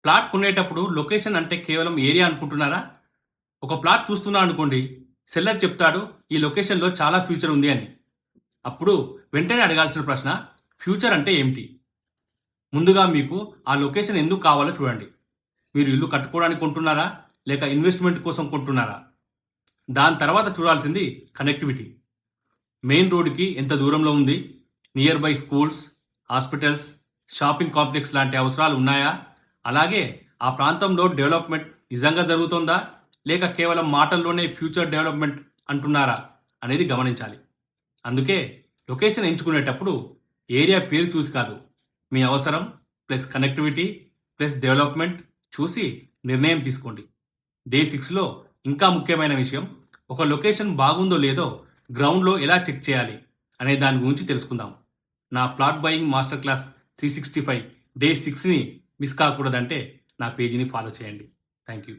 Plot కొనేటప్పుడు location అంటే కేవలం ఏరియా అనుకుంటున్నారా? ఒక ప్లాట్ చూస్తున్నా అనుకోండి, సెల్లర్ చెప్తాడు ఈ లొకేషన్లో చాలా ఫ్యూచర్ ఉంది అని. అప్పుడు వెంటనే అడగాల్సిన ప్రశ్న, ఫ్యూచర్ అంటే ఏమిటి? ముందుగా మీకు ఆ లొకేషన్ ఎందుకు కావాలో చూడండి. మీరు ఇల్లు కట్టుకోవడానికి కొంటున్నారా, లేక ఇన్వెస్ట్మెంట్ కోసం కొంటున్నారా? దాని తర్వాత చూడాల్సింది కనెక్టివిటీ. మెయిన్ రోడ్డుకి ఎంత దూరంలో ఉంది, near by schools, hospitals, shopping complex లాంటి అవసరాలు ఉన్నాయా? అలాగే ఆ ప్రాంతంలో డెవలప్మెంట్ నిజంగా జరుగుతుందా, లేక కేవలం మాటల్లోనే ఫ్యూచర్ డెవలప్మెంట్ అంటున్నారా అనేది గమనించాలి. అందుకే లొకేషన్ ఎంచుకునేటప్పుడు ఏరియా పేరు చూసి కాదు, మీ అవసరం ప్లస్ కనెక్టివిటీ ప్లస్ డెవలప్మెంట్ చూసి నిర్ణయం తీసుకోండి. డే 6లో ఇంకా ముఖ్యమైన విషయం, ఒక లొకేషన్ బాగుందో లేదో గ్రౌండ్లో ఎలా చెక్ చేయాలి అనే దాని గురించి తెలుసుకుందాం. నా plot buying master class 365 day 6ని మిస్ కాకూడదంటే నా పేజీని ఫాలో చేయండి. Thank you.